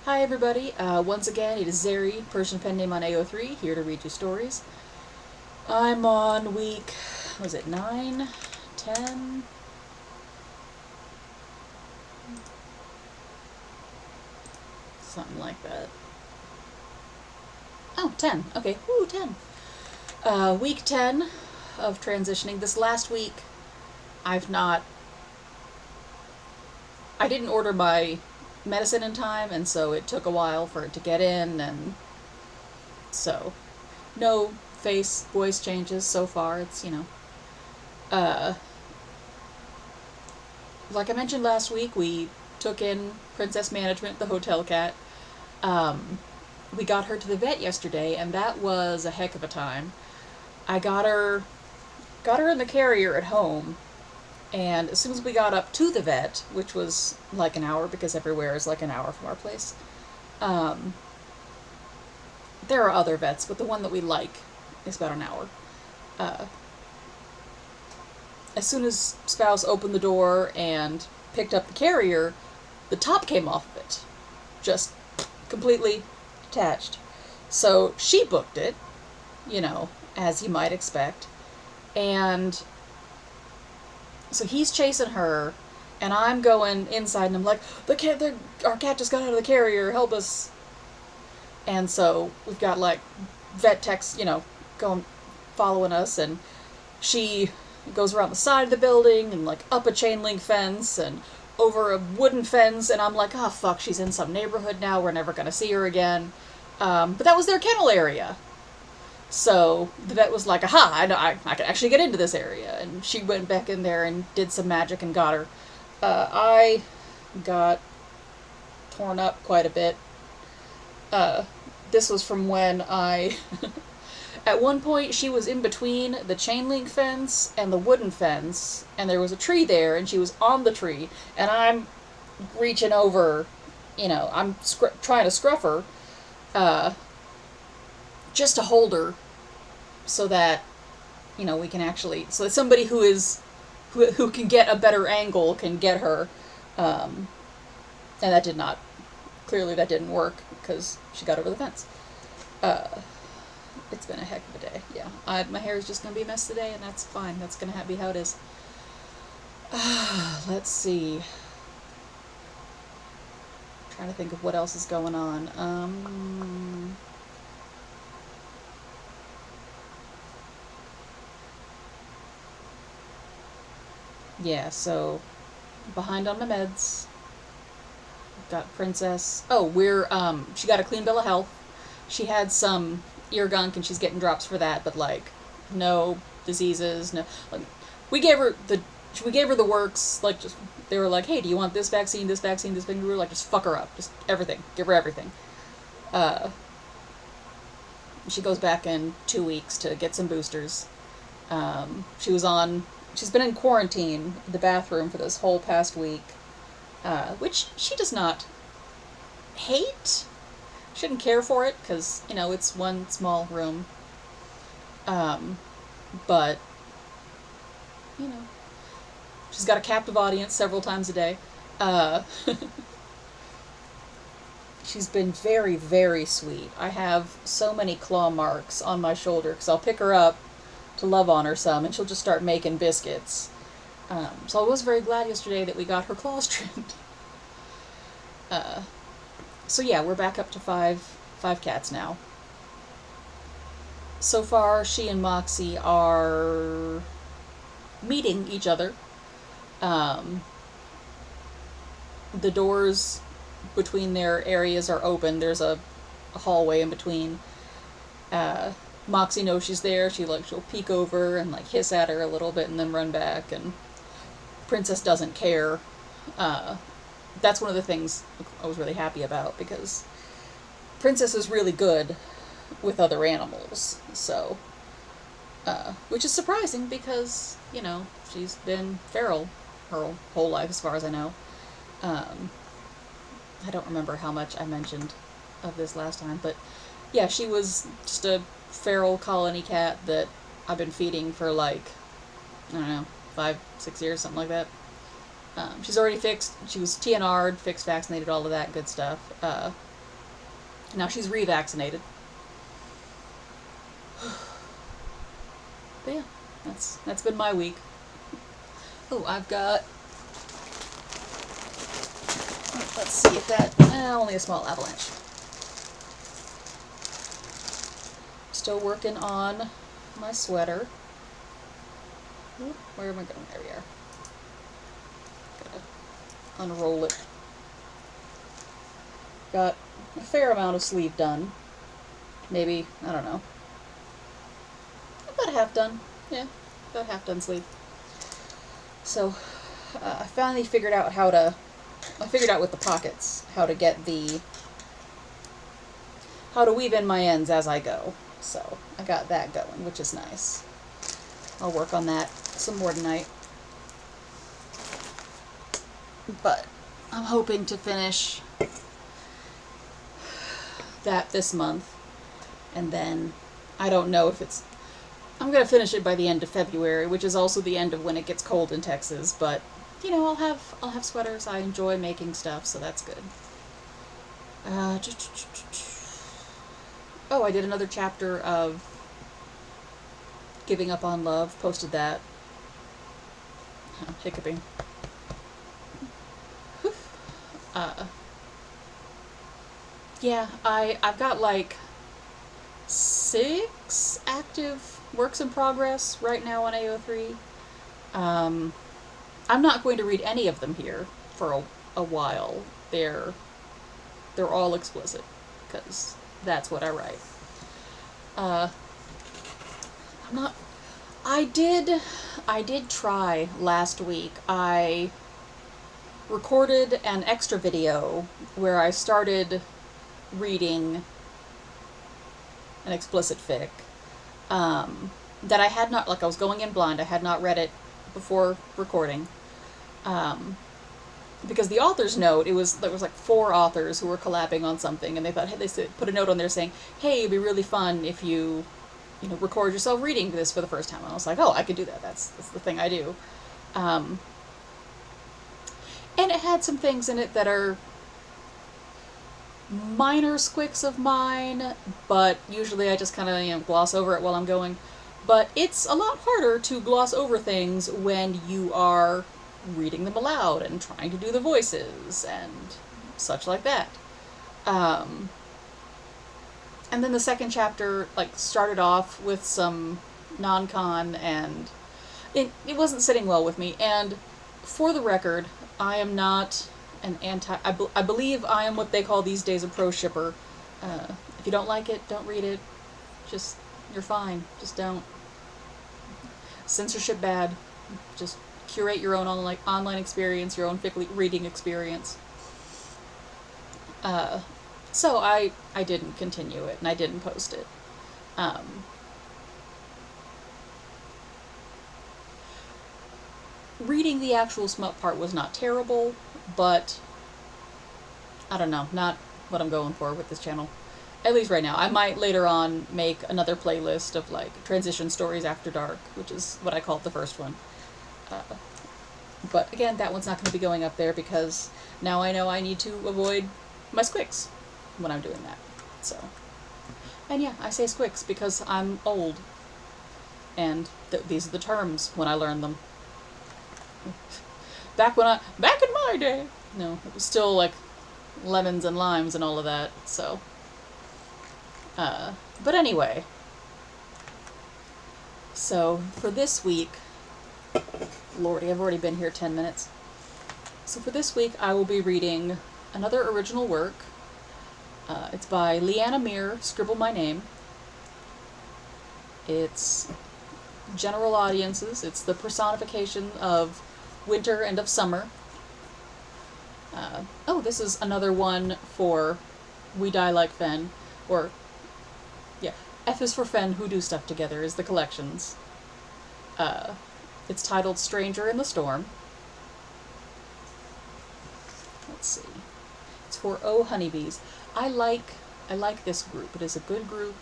Hi everybody, once again it is Zeri, Persian pen name on AO3, here to read you stories. I'm on week, was it 9? 10? Something like that. Oh, 10. Okay, woo, 10. Week 10 of transitioning. This last week, I've not... I didn't order my medicine in time, and so it took a while for it to get in, and so no voice changes so far. It's, uh, like I mentioned last week, we took in Princess Management, the hotel cat. Um, we got her to the vet yesterday, and that was a heck of a time. I got her in the carrier at home, and as soon as we got up to the vet, which was like an hour because everywhere is like an hour from our place, um, there are other vets, but the one that we like is about an hour. Uh, as soon as Spouse opened the door and picked up the carrier, the top came off of it. Just completely detached. So she booked it, as you might expect. And so he's chasing her, and I'm going inside, and I'm like, our cat just got out of the carrier, help us. And so we've got like vet techs, going, following us, and she goes around the side of the building and like up a chain link fence and over a wooden fence, and I'm like, oh fuck, she's in some neighborhood now, we're never gonna see her again. But that was their kennel area. So the vet was like, aha, I know, I can actually get into this area. And she went back in there and did some magic and got her. I got torn up quite a bit. This was from when I... At one point, she was in between the chain link fence and the wooden fence, and there was a tree there, and she was on the tree, and I'm reaching over, I'm trying to scruff her, just to hold her, so that, we can actually, so that somebody who can get a better angle can get her, and that clearly that didn't work, because she got over the fence. It's been a heck of a day. Yeah, my hair is just going to be a mess today, and that's fine. That's going to be how it is. Let's see. I'm trying to think of what else is going on. Yeah, so behind on my meds. Got Princess. Oh, she got a clean bill of health. She had some ear gunk, and she's getting drops for that, but like no diseases, no. Like, we gave her the works. Like, just they were like, hey, do you want this vaccine, this vaccine, this thing? We were like, just fuck her up, just everything, give her everything. She goes back in 2 weeks to get some boosters. She's been in quarantine in the bathroom for this whole past week, which she does not hate. Shouldn't care for it, because, it's one small room. But, she's got a captive audience several times a day. She's been very, very sweet. I have so many claw marks on my shoulder, because I'll pick her up to love on her some, and she'll just start making biscuits. So I was very glad yesterday that we got her claws trimmed. So yeah, we're back up to five cats now. So far, she and Moxie are meeting each other. The doors between their areas are open. There's a hallway in between. Moxie knows she's there. She'll peek over and like hiss at her a little bit and then run back. And Princess doesn't care. That's one of the things I was really happy about, because Princess is really good with other animals, so, which is surprising because, she's been feral her whole life as far as I know. I don't remember how much I mentioned of this last time, but yeah, she was just a feral colony cat that I've been feeding for like, I don't know, 5-6 years, something like that. She's already fixed. She was TNR'd, fixed, vaccinated, all of that good stuff. Now she's revaccinated. But yeah, that's been my week. Oh, I've got, let's see if that, only a small avalanche. Still working on my sweater. Where am I going? There we are. Gotta unroll it. Got a fair amount of sleeve done. Maybe, I don't know. About half done. Yeah, about half done sleeve. So, I finally figured out I figured out with the pockets how to get how to weave in my ends as I go. So, I got that going, which is nice. I'll work on that some more tonight. But I'm hoping to finish that this month. And then I don't know if I'm going to finish it by the end of February, which is also the end of when it gets cold in Texas, but you know, I'll have sweaters. I enjoy making stuff, so that's good. Oh, I did another chapter of Giving Up on Love, posted that. Hiccuping. Yeah, I've got like 6 active works in progress right now on AO3. I'm not going to read any of them here for a while. They're all explicit, because that's what I write. I'm not. I did try last week. I recorded an extra video where I started reading an explicit fic that I had not, like, I was going in blind. I had not read it before recording. Because the author's note, there was like 4 authors who were collabing on something, and they thought, hey, they put a note on there saying, hey, it'd be really fun if you record yourself reading this for the first time. And I was like, oh, I could do that. That's the thing I do. And it had some things in it that are minor squicks of mine, but usually I just kind of gloss over it while I'm going. But it's a lot harder to gloss over things when you are reading them aloud and trying to do the voices and such like that. And then the second chapter started off with some non-con, and it wasn't sitting well with me. And for the record, I am not an I believe I am what they call these days a pro shipper. If you don't like it, don't read it. Just, you're fine. Just don't. Censorship bad. Just curate your own online experience, your own fic reading experience. So I didn't continue it, and I didn't post it. Reading the actual smut part was not terrible, but I don't know, not what I'm going for with this channel. At least right now. I might later on make another playlist of transition stories after dark, which is what I called the first one. But again, that one's not going to be going up there because now I know I need to avoid my squicks when I'm doing that. So, and yeah, I say squicks because I'm old, and these are the terms when I learned them. Back in my day, no, it was still lemons and limes and all of that. So, but anyway, so for this week, Lordy, I've already been here 10 minutes. So for this week, I will be reading another original work. It's by Liana, Scribble My Name. It's general audiences. It's the personification of winter and of summer. This is another one for We Die Like Fen, or, yeah, F is for Fen Who Do Stuff Together is the collections. It's titled Stranger in the Storm. Let's see. It's for Oh Honeybees. I like this group. It is a good group.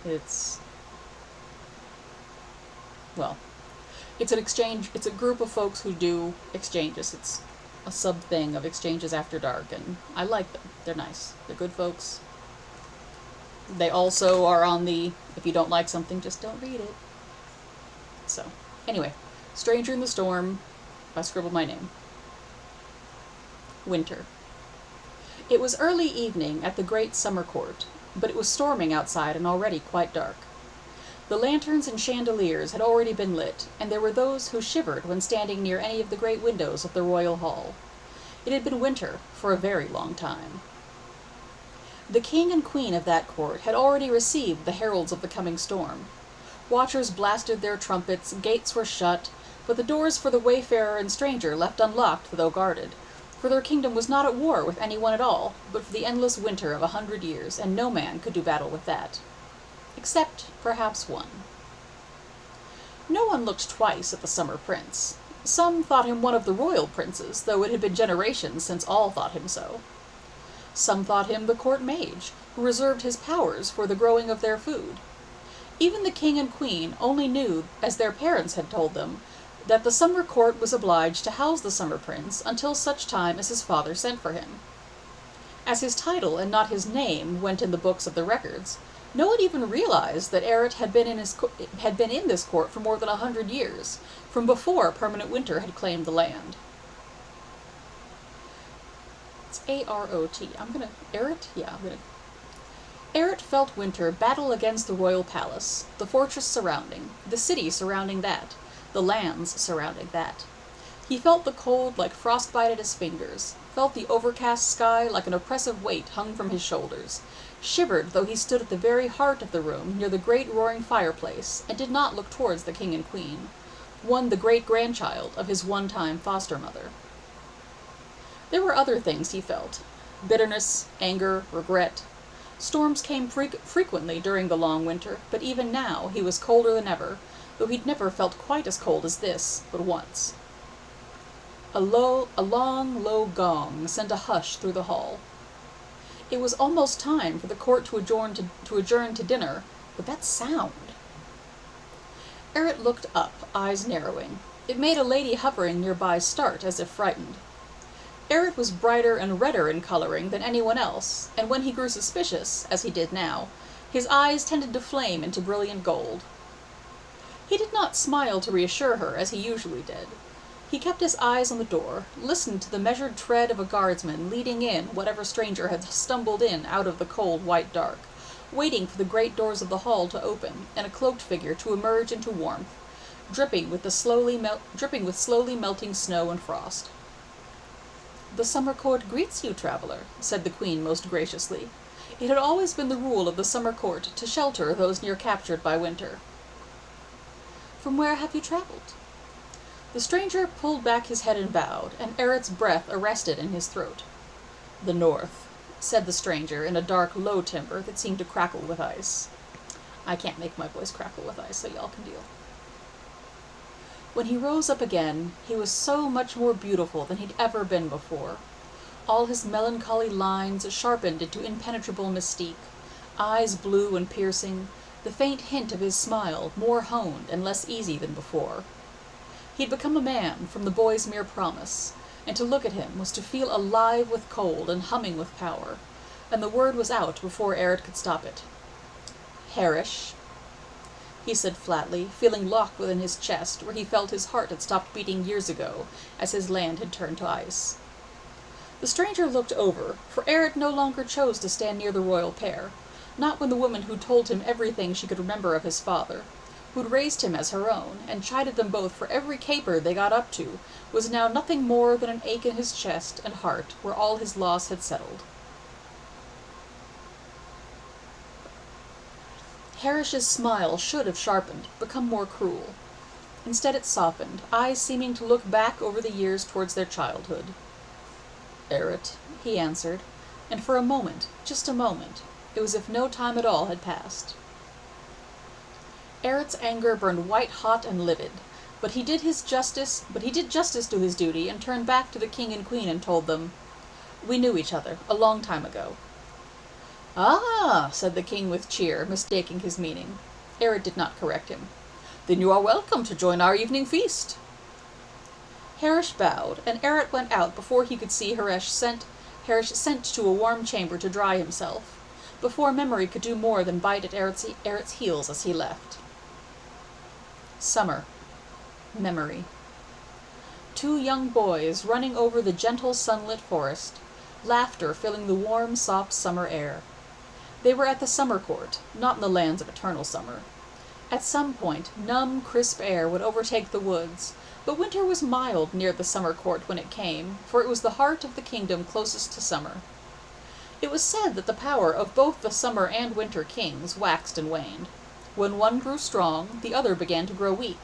It's an exchange. It's a group of folks who do exchanges. It's a sub thing of exchanges after dark, and I like them. They're nice. They're good folks. They also are on the, if you don't like something, just don't read it. So, anyway, Stranger in the Storm, I scribbled my name. Winter. It was early evening at the great summer court, but it was storming outside and already quite dark. The lanterns and chandeliers had already been lit, and there were those who shivered when standing near any of the great windows of the royal hall. It had been winter for a very long time. The king and queen of that court had already received the heralds of the coming storm. Watchers blasted their trumpets, gates were shut, but the doors for the wayfarer and stranger left unlocked though guarded, for their kingdom was not at war with anyone at all, but for the endless winter of 100 years, and no man could do battle with that. Except, perhaps, one. No one looked twice at the summer prince. Some thought him one of the royal princes, though it had been generations since all thought him so. Some thought him the court mage, who reserved his powers for the growing of their food. Even the king and queen only knew, as their parents had told them, that the summer court was obliged to house the summer prince until such time as his father sent for him. As his title and not his name went in the books of the records, no one even realized that Eret had been in this court for more than 100 years, from before permanent winter had claimed the land. It's A-R-O-T. Eret felt winter battle against the royal palace, the fortress surrounding, the city surrounding that, the lands surrounding that. He felt the cold like frostbite at his fingers, felt the overcast sky like an oppressive weight hung from his shoulders, shivered though he stood at the very heart of the room near the great roaring fireplace, and did not look towards the king and queen, one the great-grandchild of his one-time foster-mother. There were other things he felt: bitterness, anger, regret. Storms came frequently during the long winter, but even now he was colder than ever, though he'd never felt quite as cold as this, but once. A long, low gong sent a hush through the hall. It was almost time for the court to adjourn to dinner, but that sound! Eret looked up, eyes narrowing. It made a lady hovering nearby start, as if frightened. Eret was brighter and redder in coloring than anyone else, and when he grew suspicious, as he did now, his eyes tended to flame into brilliant gold. He did not smile to reassure her, as he usually did. He kept his eyes on the door, listened to the measured tread of a guardsman leading in whatever stranger had stumbled in out of the cold white dark, waiting for the great doors of the hall to open, and a cloaked figure to emerge into warmth, dripping with slowly melting snow and frost. "The summer court greets you, traveler," said the queen most graciously. It had always been the rule of the summer court to shelter those near captured by winter. "From where have you traveled?" The stranger pulled back his head and bowed, and Eret's breath arrested in his throat. "The north," said the stranger in a dark, low timbre that seemed to crackle with ice. I can't make my voice crackle with ice, so y'all can deal. When he rose up again, he was so much more beautiful than he'd ever been before. All his melancholy lines sharpened into impenetrable mystique, eyes blue and piercing, the faint hint of his smile more honed and less easy than before. He had become a man from the boy's mere promise, and to look at him was to feel alive with cold and humming with power, and the word was out before Eret could stop it. "Harish," he said flatly, feeling locked within his chest, where he felt his heart had stopped beating years ago, as his land had turned to ice. The stranger looked over, for Eret no longer chose to stand near the royal pair, not when the woman who told him everything she could remember of his father, who'd raised him as her own, and chided them both for every caper they got up to, was now nothing more than an ache in his chest and heart where all his loss had settled. Harish's smile should have sharpened, become more cruel. Instead it softened, eyes seeming to look back over the years towards their childhood. "Eret," he answered, and for a moment, just a moment, it was as if no time at all had passed. Eret's anger burned white-hot and livid, but he did justice to his duty and turned back to the king and queen and told them, "We knew each other, a long time ago." "Ah," said the king with cheer, mistaking his meaning. Eret did not correct him. "Then you are welcome to join our evening feast." Harish bowed, and Eret went out before he could see Harish sent to a warm chamber to dry himself, before memory could do more than bite at Eric's heels as he left. Summer. Memory. Two young boys running over the gentle sunlit forest, laughter filling the warm, soft summer air. They were at the summer court, not in the lands of eternal summer. At some point, numb, crisp air would overtake the woods, but winter was mild near the summer court when it came, for it was the heart of the kingdom closest to summer. It was said that the power of both the summer and winter kings waxed and waned. When one grew strong, the other began to grow weak,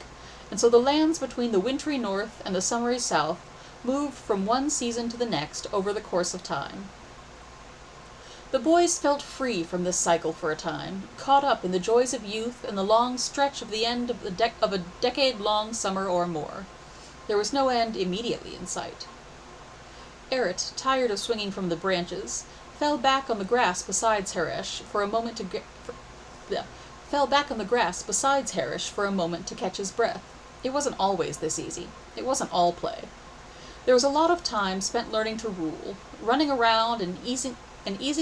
and so the lands between the wintry north and the summery south moved from one season to the next over the course of time. The boys felt free from this cycle for a time, caught up in the joys of youth and the long stretch of the end of a decade-long summer or more. There was no end immediately in sight. Eret, tired of swinging from the branches, fell back on the grass beside Harish for a moment to catch his breath. It wasn't always this easy. It wasn't all play. There was a lot of time spent learning to rule, running around and easing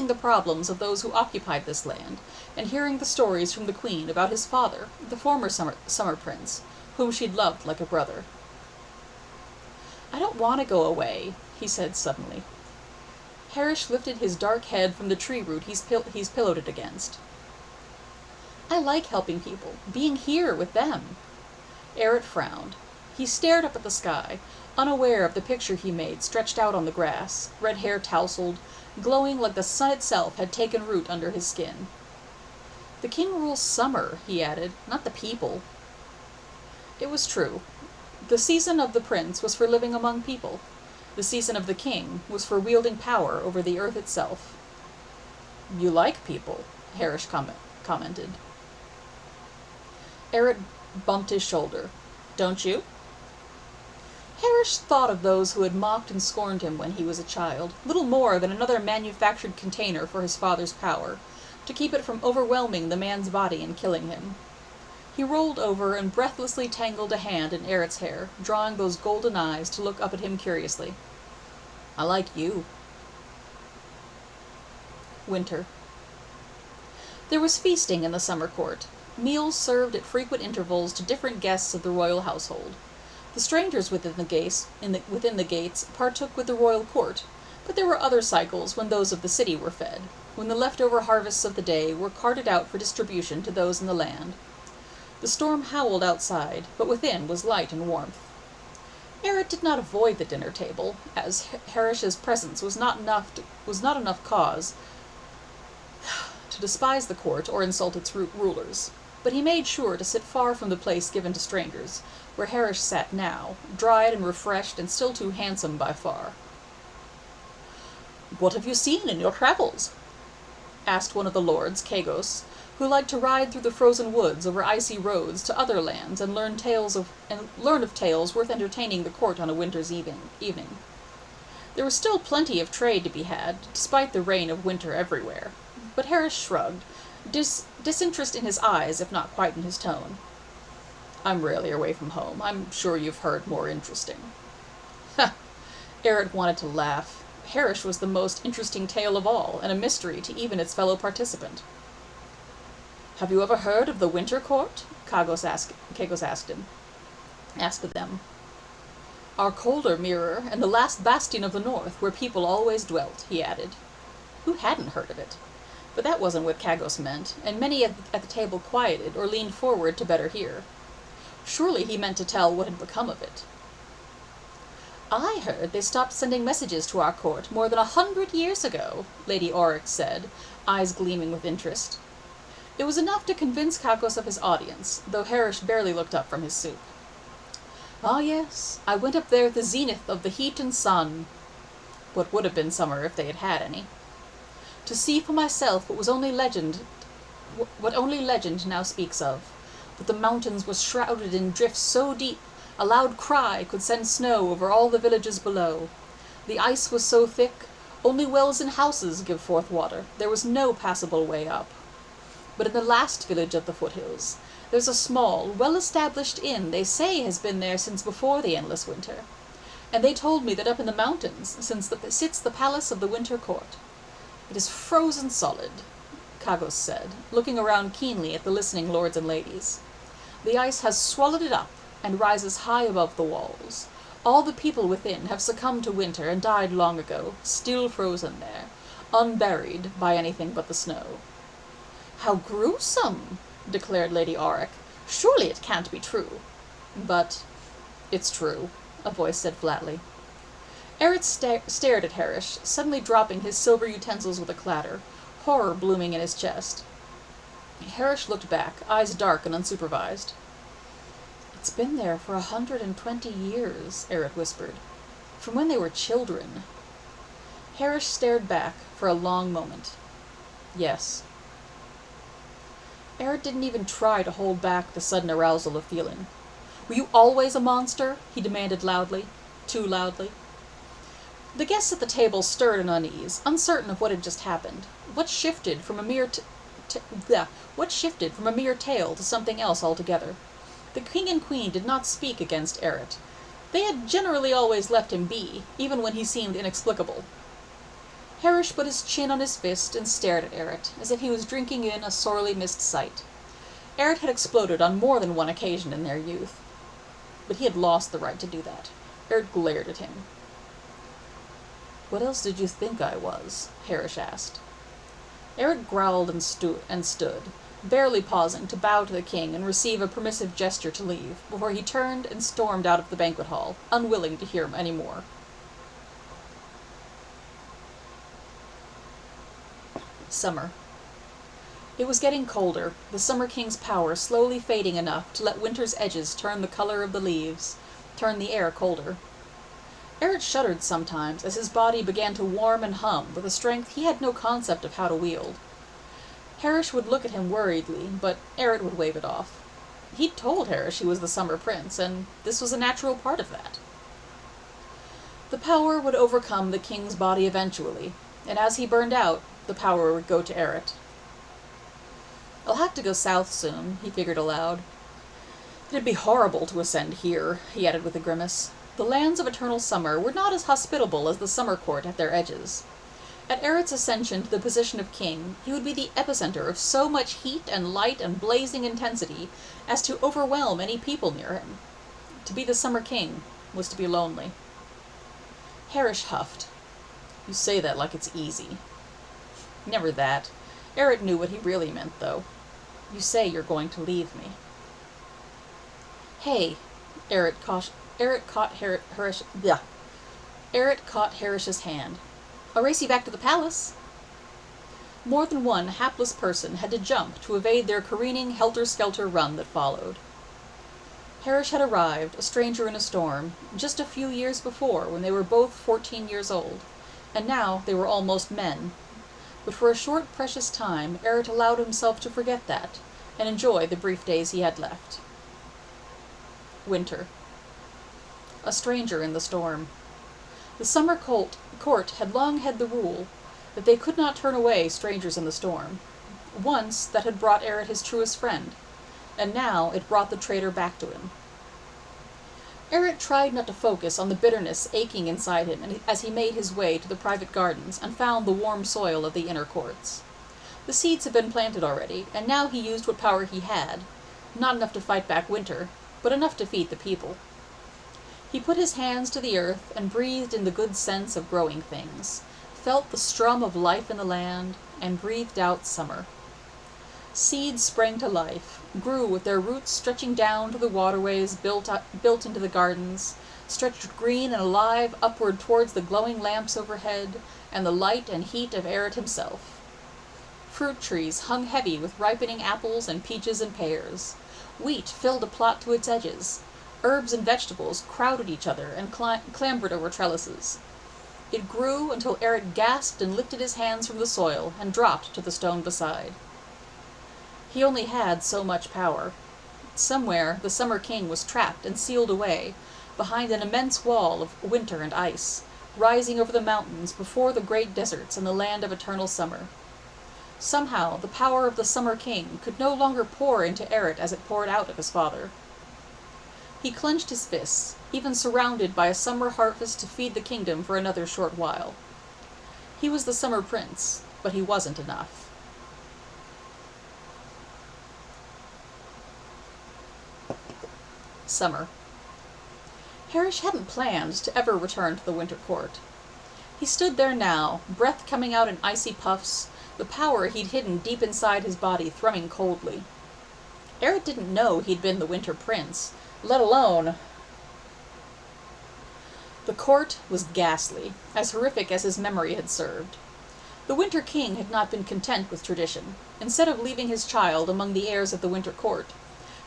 the problems of those who occupied this land, and hearing the stories from the Queen about his father, the former summer prince, whom she'd loved like a brother. "I don't want to go away," he said suddenly. Harish lifted his dark head from the tree root he's pillowed it against. "I like helping people, being here with them." Eret frowned. He stared up at the sky, unaware of the picture he made stretched out on the grass, red hair tousled, glowing like the sun itself had taken root under his skin. "The king rules summer," he added, "not the people." It was true. The season of the prince was for living among people. The season of the king was for wielding power over the earth itself. "You like people," Harish commented. Eret bumped his shoulder. "Don't you?" Harish thought of those who had mocked and scorned him when he was a child, little more than another manufactured container for his father's power, to keep it from overwhelming the man's body and killing him. He rolled over and breathlessly tangled a hand in Eret's hair, drawing those golden eyes to look up at him curiously. "I like you." Winter. There was feasting in the summer court, meals served at frequent intervals to different guests of the royal household. The strangers within the gates partook with the royal court, but there were other cycles when those of the city were fed, when the leftover harvests of the day were carted out for distribution to those in the land. The storm howled outside, but within was light and warmth. Eret did not avoid the dinner table, as Harish's presence was not enough cause to despise the court or insult its rulers, but he made sure to sit far from the place given to strangers, where Harish sat now, dried and refreshed and still too handsome by far. "What have you seen in your travels?" asked one of the lords, Kagos, who liked to ride through the frozen woods over icy roads to other lands and learn of tales worth entertaining the court on a winter's evening. There was still plenty of trade to be had, despite the reign of winter everywhere, but Harish shrugged, disinterest in his eyes if not quite in his tone. "I'm rarely away from home. I'm sure you've heard more interesting." Ha! Eret wanted to laugh. Harish was the most interesting tale of all, and a mystery to even its fellow participant. "Have you ever heard of the Winter Court?" Kagos asked them. "Our colder mirror, and the last bastion of the north, where people always dwelt," he added. Who hadn't heard of it? But that wasn't what Kagos meant, and many at the table quieted or leaned forward to better hear. Surely he meant to tell what had become of it. "I heard they stopped sending messages to our court more than 100 years ago," Lady Oryx said, eyes gleaming with interest. It was enough to convince Kagos of his audience, though Harish barely looked up from his soup. "Ah, yes, I went up there at the zenith of the heat and sun," what would have been summer if they had had any, "to see for myself what only legend now speaks of. But the mountains were shrouded in drifts so deep, a loud cry could send snow over all the villages below. The ice was so thick, only wells and houses give forth water. There was no passable way up. But in the last village of the foothills, there's a small, well-established inn they say has been there since before the endless winter. And they told me that up in the mountains sits the palace of the Winter Court. It is frozen solid. Kagos said, looking around keenly at the listening lords and ladies. "The ice has swallowed it up, and rises high above the walls. All the people within have succumbed to winter and died long ago, still frozen there, unburied by anything but the snow." "How gruesome!" declared Lady Aurex. "Surely it can't be true." "But it's true," a voice said flatly. Eret stared at Harish, suddenly dropping his silver utensils with a clatter, horror blooming in his chest. Harish looked back, eyes dark and unsupervised. "It's been there for 120 years, Eret whispered. "From when they were children." Harish stared back for a long moment. "Yes." Eret didn't even try to hold back the sudden arousal of feeling. "Were you always a monster?" he demanded loudly. Too loudly. The guests at the table stirred in unease, uncertain of what had just happened. What shifted from a mere tale to something else altogether? The king and queen did not speak against Eret. They had generally always left him be, even when he seemed inexplicable. Harish put his chin on his fist and stared at Eret, as if he was drinking in a sorely missed sight. Eret had exploded on more than one occasion in their youth. But he had lost the right to do that. Eret glared at him. "What else did you think I was?" Harish asked. Eret growled and stood, barely pausing to bow to the king and receive a permissive gesture to leave, before he turned and stormed out of the banquet hall, unwilling to hear any more. Summer. It was getting colder, the Summer King's power slowly fading enough to let winter's edges turn the color of the leaves, turn the air colder. Eret shuddered sometimes as his body began to warm and hum with a strength he had no concept of how to wield. Harish would look at him worriedly, but Eret would wave it off. He'd told Harish he was the Summer Prince, and this was a natural part of that. The power would overcome the king's body eventually, and as he burned out, the power would go to Eret. "I'll have to go south soon," he figured aloud. "It'd be horrible to ascend here," he added with a grimace. The lands of eternal summer were not as hospitable as the summer court at their edges. At Eret's ascension to the position of king, he would be the epicenter of so much heat and light and blazing intensity as to overwhelm any people near him. To be the Summer King was to be lonely. Harish huffed. "You say that like it's easy." "Never that. Eret knew what he really meant, though. You say you're going to leave me." "Hey," Eret caught Harish's hand. "I'll race you back to the palace." More than one hapless person had to jump to evade their careening helter-skelter run that followed. Harish had arrived, a stranger in a storm, just a few years before when they were both 14 years old, and now they were almost men. But for a short, precious time, Eret allowed himself to forget that, and enjoy the brief days he had left. Winter. A stranger in the storm. The summer court had long had the rule that they could not turn away strangers in the storm. Once that had brought Eret his truest friend, and now it brought the traitor back to him. Eret tried not to focus on the bitterness aching inside him as he made his way to the private gardens and found the warm soil of the inner courts. The seeds had been planted already, and now he used what power he had, not enough to fight back winter, but enough to feed the people. He put his hands to the earth and breathed in the good sense of growing things, felt the strum of life in the land, and breathed out summer. Seeds sprang to life, grew with their roots stretching down to the waterways built into the gardens, stretched green and alive upward towards the glowing lamps overhead, and the light and heat of Eret himself. Fruit trees hung heavy with ripening apples and peaches and pears. Wheat filled a plot to its edges. Herbs and vegetables crowded each other and clambered over trellises. It grew until Eret gasped and lifted his hands from the soil and dropped to the stone beside. He only had so much power. Somewhere the Summer King was trapped and sealed away, behind an immense wall of winter and ice, rising over the mountains before the great deserts in the land of eternal summer. Somehow the power of the Summer King could no longer pour into Eret as it poured out of his father. He clenched his fists, even surrounded by a summer harvest to feed the kingdom for another short while. He was the Summer Prince, but he wasn't enough. Summer. Harish hadn't planned to ever return to the Winter Court. He stood there now, breath coming out in icy puffs, the power he'd hidden deep inside his body thrumming coldly. Eret didn't know he'd been the Winter Prince, let alone... The court was ghastly, as horrific as his memory had served. The Winter King had not been content with tradition. Instead of leaving his child among the heirs of the Winter Court,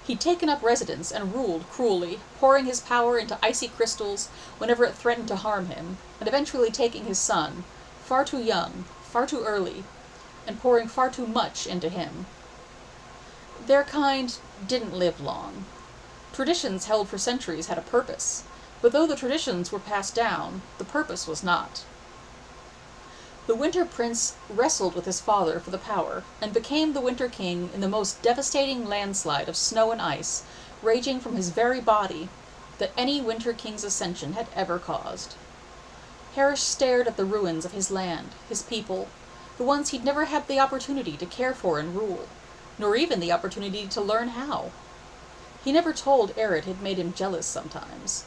he'd taken up residence and ruled cruelly, pouring his power into icy crystals whenever it threatened to harm him, and eventually taking his son, far too young, far too early, and pouring far too much into him. Their kind didn't live long. Traditions held for centuries had a purpose, but though the traditions were passed down, the purpose was not. The Winter Prince wrestled with his father for the power, and became the Winter King in the most devastating landslide of snow and ice, raging from his very body, that any Winter King's ascension had ever caused. Harish stared at the ruins of his land, his people, the ones he'd never had the opportunity to care for and rule, nor even the opportunity to learn how. He never told Eret it made him jealous sometimes,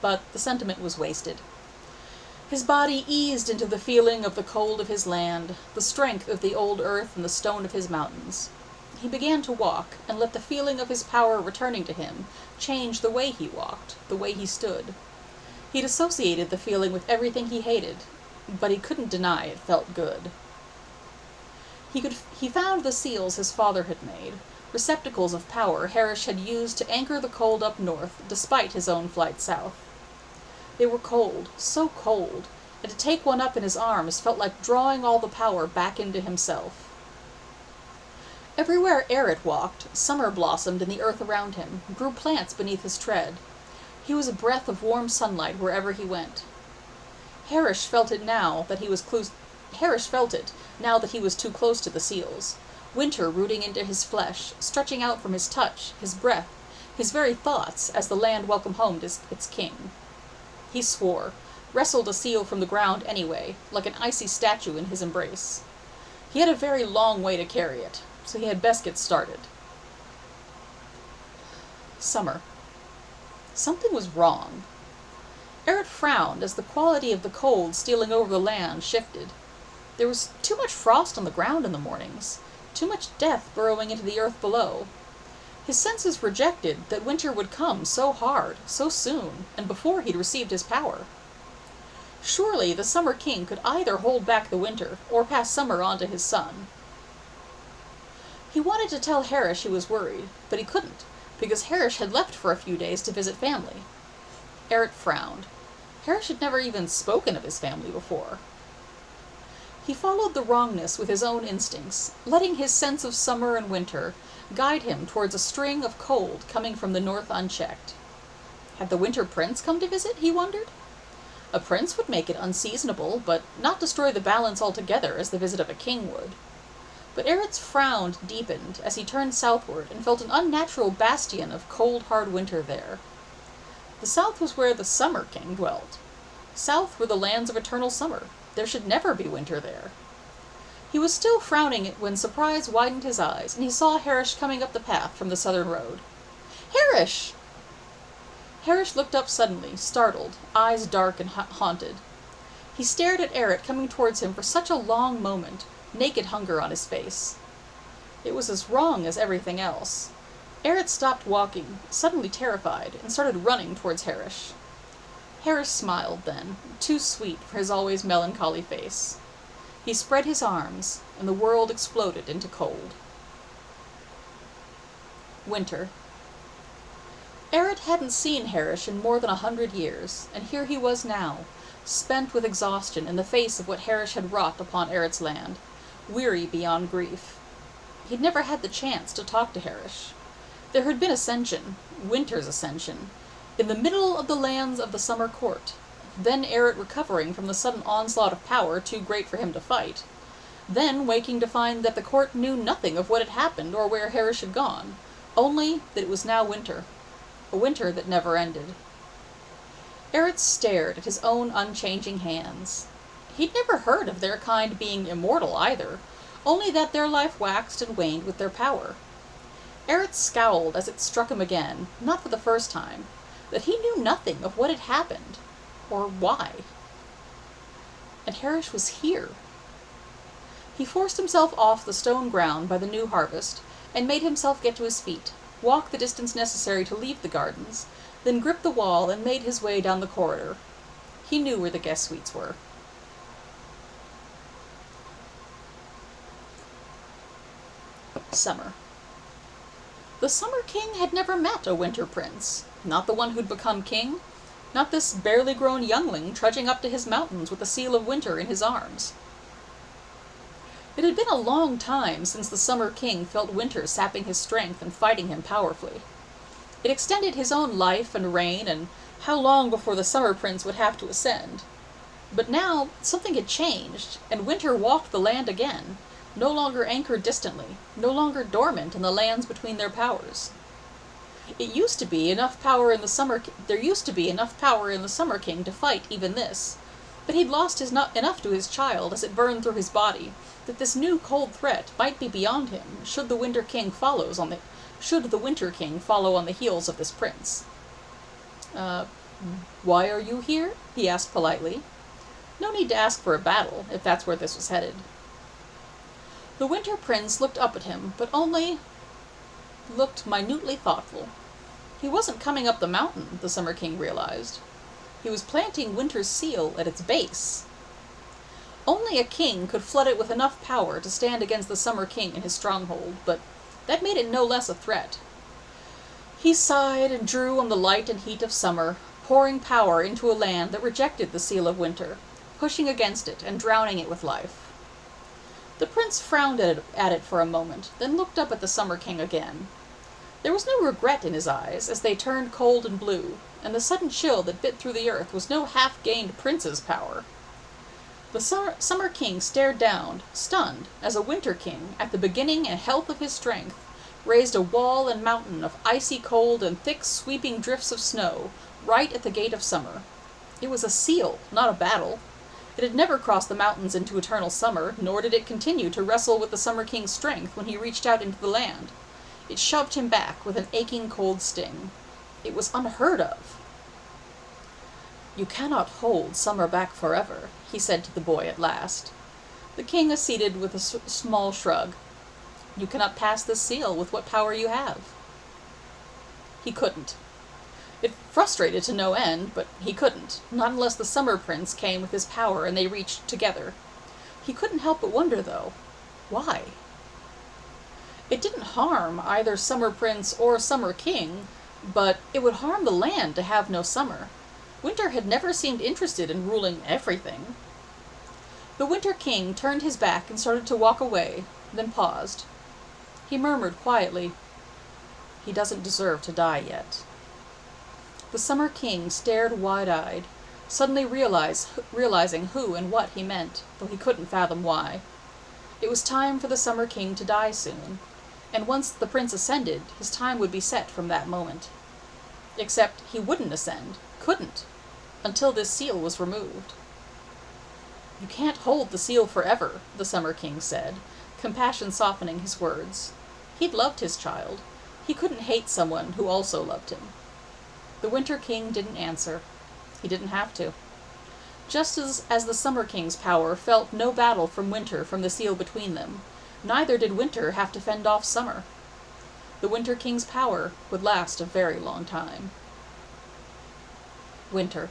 but the sentiment was wasted. His body eased into the feeling of the cold of his land, the strength of the old earth and the stone of his mountains. He began to walk, and let the feeling of his power returning to him change the way he walked, the way he stood. He'd associated the feeling with everything he hated, but he couldn't deny it felt good. He found the seals his father had made, receptacles of power Harish had used to anchor the cold up north, despite his own flight south. They were cold, so cold, and to take one up in his arms felt like drawing all the power back into himself. Everywhere Eret walked, summer blossomed in the earth around him, grew plants beneath his tread. He was a breath of warm sunlight wherever he went. Harish felt it now that he was too close to the seals, winter rooting into his flesh, stretching out from his touch, his breath, his very thoughts as the land welcomed home to its king. He swore, wrestled a seal from the ground anyway, like an icy statue in his embrace. He had a very long way to carry it, so he had best get started. Summer. Something was wrong. Eret frowned as the quality of the cold stealing over the land shifted. There was too much frost on the ground in the mornings, too much death burrowing into the earth below. His senses rejected that winter would come so hard, so soon, and before he'd received his power. Surely the Summer King could either hold back the winter, or pass summer on to his son. He wanted to tell Harish he was worried, but he couldn't, because Harish had left for a few days to visit family. Eret frowned. Harish had never even spoken of his family before. He followed the wrongness with his own instincts, letting his sense of summer and winter guide him towards a string of cold coming from the north unchecked. Had the Winter Prince come to visit, he wondered? A prince would make it unseasonable, but not destroy the balance altogether as the visit of a king would. But Eret's frown deepened as he turned southward and felt an unnatural bastion of cold, hard winter there. The south was where the Summer King dwelt. South were the lands of eternal summer. There should never be winter there. He was still frowning when surprise widened his eyes, and he saw Harish coming up the path from the southern road. "Harish!" Harish looked up suddenly, startled, eyes dark and haunted. He stared at Eret coming towards him for such a long moment, naked hunger on his face. It was as wrong as everything else. Eret stopped walking, suddenly terrified, and started running towards Harish. Harish smiled then, too sweet for his always melancholy face. He spread his arms, and the world exploded into cold. Winter. Eret hadn't seen Harish in more than 100 years, and here he was now, spent with exhaustion in the face of what Harish had wrought upon Eret's land, weary beyond grief. He'd never had the chance to talk to Harish. There had been ascension, winter's ascension, in the middle of the lands of the Summer Court, then Eret recovering from the sudden onslaught of power too great for him to fight, then waking to find that the court knew nothing of what had happened or where Harish had gone, only that it was now winter, a winter that never ended. Eret stared at his own unchanging hands. He'd never heard of their kind being immortal either, only that their life waxed and waned with their power. Erich scowled as it struck him again, not for the first time, that he knew nothing of what had happened, or why. And Erich was here. He forced himself off the stone ground by the new harvest, and made himself get to his feet, walk the distance necessary to leave the gardens, then gripped the wall and made his way down the corridor. He knew where the guest suites were. Summer. The Summer King had never met a Winter Prince, not the one who'd become king, not this barely grown youngling trudging up to his mountains with the seal of winter in his arms. It had been a long time since the Summer King felt winter sapping his strength and fighting him powerfully. It extended his own life and reign, and how long before the Summer Prince would have to ascend. But now something had changed, and winter walked the land again, no longer anchored distantly, no longer dormant in the lands between their powers. There used to be enough power in the Summer King to fight even this, but he'd lost enough to his child as it burned through his body, that this new cold threat might be beyond him should the Winter King follow on the heels of this prince. Why are you here? He asked politely. No need to ask for a battle, if that's where this was headed. The Winter Prince looked up at him, but only looked minutely thoughtful. He wasn't coming up the mountain, the Summer King realized. He was planting Winter's seal at its base. Only a king could flood it with enough power to stand against the Summer King in his stronghold, but that made it no less a threat. He sighed and drew on the light and heat of summer, pouring power into a land that rejected the seal of winter, pushing against it and drowning it with life. The prince frowned at it for a moment, then looked up at the Summer King again. There was no regret in his eyes as they turned cold and blue, and the sudden chill that bit through the earth was no half-gained prince's power. The Summer King stared down, stunned, as a Winter King, at the beginning and health of his strength, raised a wall and mountain of icy cold and thick sweeping drifts of snow, right at the gate of summer. It was a seal, not a battle. It had never crossed the mountains into eternal summer, nor did it continue to wrestle with the Summer King's strength when he reached out into the land. It shoved him back with an aching cold sting. It was unheard of. "You cannot hold summer back forever," he said to the boy at last. The king acceded with a small shrug. "You cannot pass this seal with what power you have." He couldn't. It frustrated to no end, but he couldn't, not unless the Summer Prince came with his power and they reached together. He couldn't help but wonder, though, why? It didn't harm either Summer Prince or Summer King, but it would harm the land to have no summer. Winter had never seemed interested in ruling everything. The Winter King turned his back and started to walk away, then paused. He murmured quietly, "He doesn't deserve to die yet." The Summer King stared wide-eyed, suddenly realizing who and what he meant, though he couldn't fathom why. It was time for the Summer King to die soon, and once the prince ascended, his time would be set from that moment. Except he wouldn't ascend, couldn't, until this seal was removed. "You can't hold the seal forever," the Summer King said, compassion softening his words. He'd loved his child. He couldn't hate someone who also loved him. The Winter King didn't answer. He didn't have to. Just as the Summer King's power felt no battle from winter from the seal between them, neither did winter have to fend off summer. The Winter King's power would last a very long time. Winter.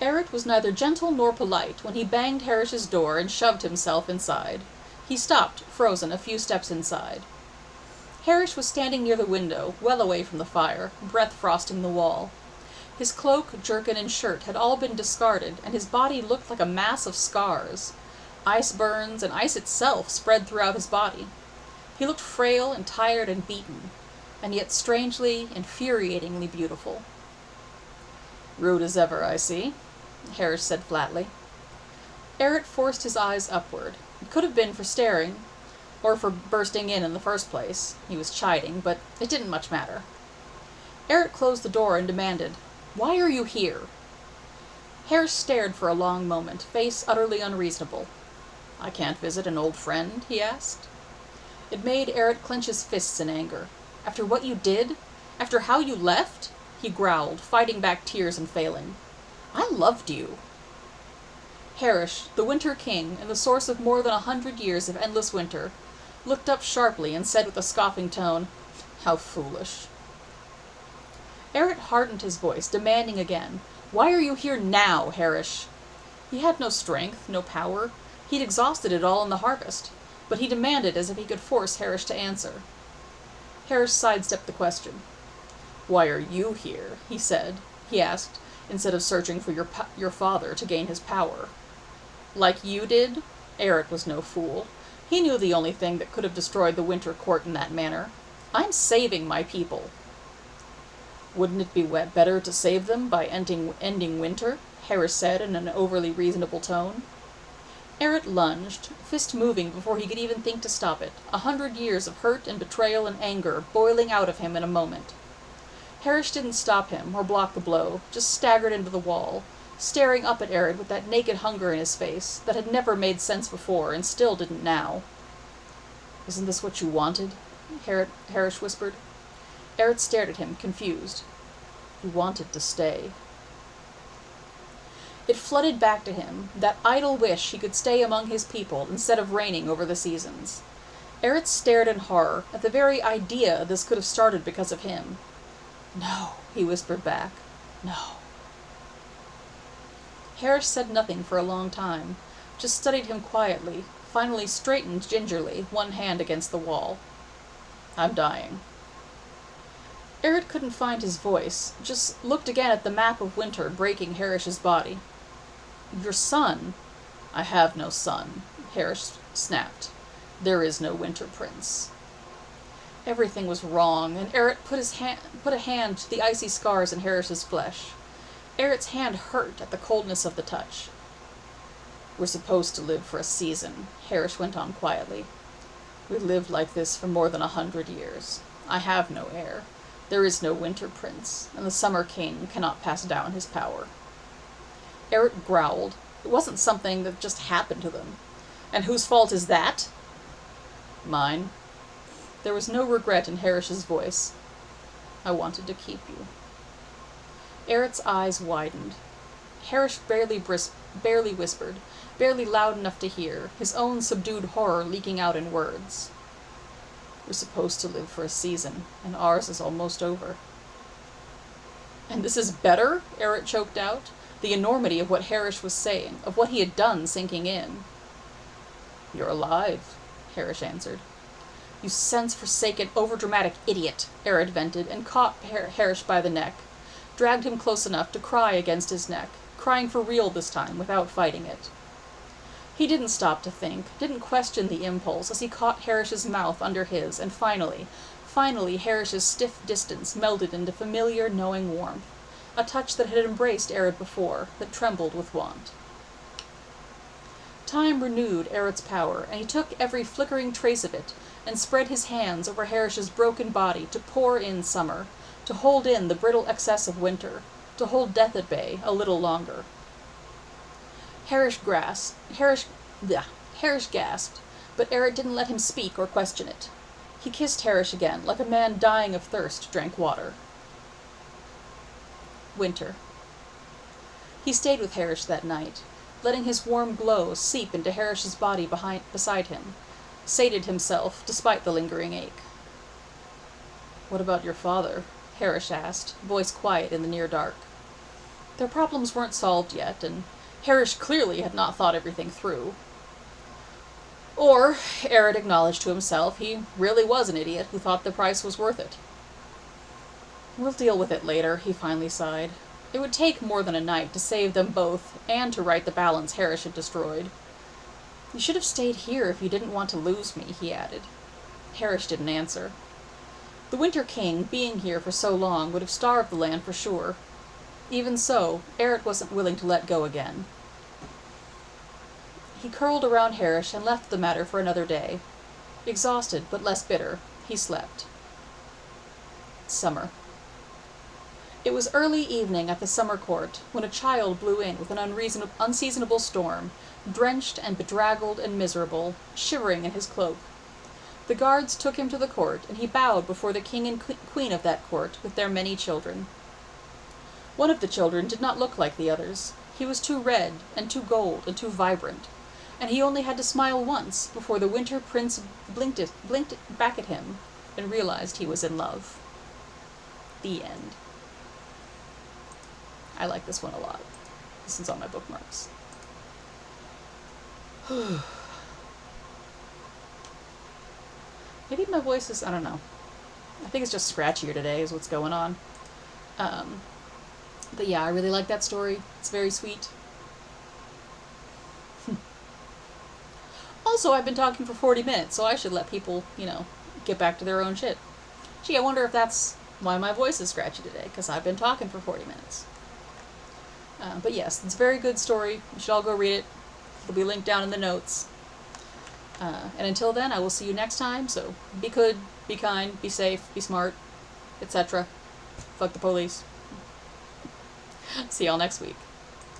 Erich was neither gentle nor polite when he banged Herrisch's door and shoved himself inside. He stopped, frozen, a few steps inside. Herrisch was standing near the window, well away from the fire, breath frosting the wall. His cloak, jerkin, and shirt had all been discarded, and his body looked like a mass of scars. Ice burns and ice itself spread throughout his body. He looked frail and tired and beaten, and yet strangely, infuriatingly beautiful. "Rude as ever, I see," Herrisch said flatly. Erich forced his eyes upward. It could have been for staring, or for bursting in the first place. He was chiding, but it didn't much matter. Erich closed the door and demanded, "Why are you here?" Herrisch stared for a long moment, face utterly unreasonable. "I can't visit an old friend?" he asked. It made Eric clench his fists in anger. After what you did? After how you left? He growled, fighting back tears and failing. I loved you. Harish, the Winter King, and the source of more than 100 years of endless winter, looked up sharply and said with a scoffing tone, How foolish. Eric hardened his voice, demanding again, Why are you here now, Harish? He had no strength, no power. He'd exhausted it all in the harvest, but he demanded as if he could force Harish to answer. Harish sidestepped the question. Why are you here? He asked, instead of searching for your father to gain his power. Like you did? Eric was no fool. He knew the only thing that could have destroyed the Winter Court in that manner. I'm saving my people. Wouldn't it be better to save them by ending winter? Harish said in an overly reasonable tone. Eric lunged, fist moving before he could even think to stop it, 100 years of hurt and betrayal and anger boiling out of him in a moment. Harish didn't stop him or block the blow, just staggered into the wall, staring up at Eric with that naked hunger in his face that had never made sense before and still didn't now. Isn't this what you wanted? Harish whispered. Eric stared at him, confused. You wanted to stay. It flooded back to him, that idle wish he could stay among his people instead of reigning over the seasons. Eric stared in horror at the very idea this could have started because of him. No, he whispered back. No. Harish said nothing for a long time, just studied him quietly, finally straightened gingerly, one hand against the wall. I'm dying. Eric couldn't find his voice, just looked again at the map of winter breaking Harish's body. Your son? I have no son, Harish snapped. There is no Winter Prince. Everything was wrong, and Eric put a hand to the icy scars in Harish's flesh. Eric's hand hurt at the coldness of the touch. We're supposed to live for a season, Harish went on quietly. We lived like this for more than 100 years. I have no heir. There is no Winter Prince, and the Summer King cannot pass down his power. Eric growled. It wasn't something that just happened to them. And whose fault is that? Mine. There was no regret in Harish's voice. I wanted to keep you. Eric's eyes widened. Harish barely whispered, barely loud enough to hear, his own subdued horror leaking out in words. We're supposed to live for a season, and ours is almost over. And this is better? Eric choked out, the enormity of what Harish was saying, of what he had done sinking in. You're alive, Harish answered. You sense-forsaken, overdramatic idiot, Eric vented, and caught Harish by the neck, dragged him close enough to cry against his neck, crying for real this time, without fighting it. He didn't stop to think, didn't question the impulse as he caught Harish's mouth under his, and finally, Harish's stiff distance melded into familiar, knowing warmth, a touch that had embraced Eric before, that trembled with want. Time renewed Eric's power, and he took every flickering trace of it, and spread his hands over Harish's broken body to pour in summer, to hold in the brittle excess of winter, to hold death at bay a little longer. Harish gasped, but Eric didn't let him speak or question it. He kissed Harish again, like a man dying of thirst drank water. Winter. He stayed with Harish that night, letting his warm glow seep into Harish's body beside him, sated himself despite the lingering ache. What about your father? Harish asked, voice quiet in the near dark. Their problems weren't solved yet, and Harish clearly had not thought everything through. Or, Eric acknowledged to himself, he really was an idiot who thought the price was worth it. We'll deal with it later, he finally sighed. It would take more than a night to save them both, and to right the balance Harish had destroyed. You should have stayed here if you didn't want to lose me, he added. Harish didn't answer. The Winter King, being here for so long, would have starved the land for sure. Even so, Eric wasn't willing to let go again. He curled around Harish and left the matter for another day. Exhausted, but less bitter, he slept. Summer. It was early evening at the summer court when a child blew in with an unseasonable storm, drenched and bedraggled and miserable, shivering in his cloak. The guards took him to the court, and he bowed before the king and queen of that court, with their many children. One of the children did not look like the others. He was too red, and too gold, and too vibrant, and he only had to smile once before the Winter Prince blinked back at him and realized he was in love. The end. I like this one a lot. This is on my bookmarks. Maybe my voice is, I don't know. I think it's just scratchier today is what's going on. But yeah, I really like that story. It's very sweet. Also, I've been talking for 40 minutes, so I should let people, get back to their own shit. Gee, I wonder if that's why my voice is scratchy today, because I've been talking for 40 minutes. But yes, it's a very good story. You should all go read it. It'll be linked down in the notes. And until then, I will see you next time, so be good, be kind, be safe, be smart, etc. Fuck the police. See y'all next week.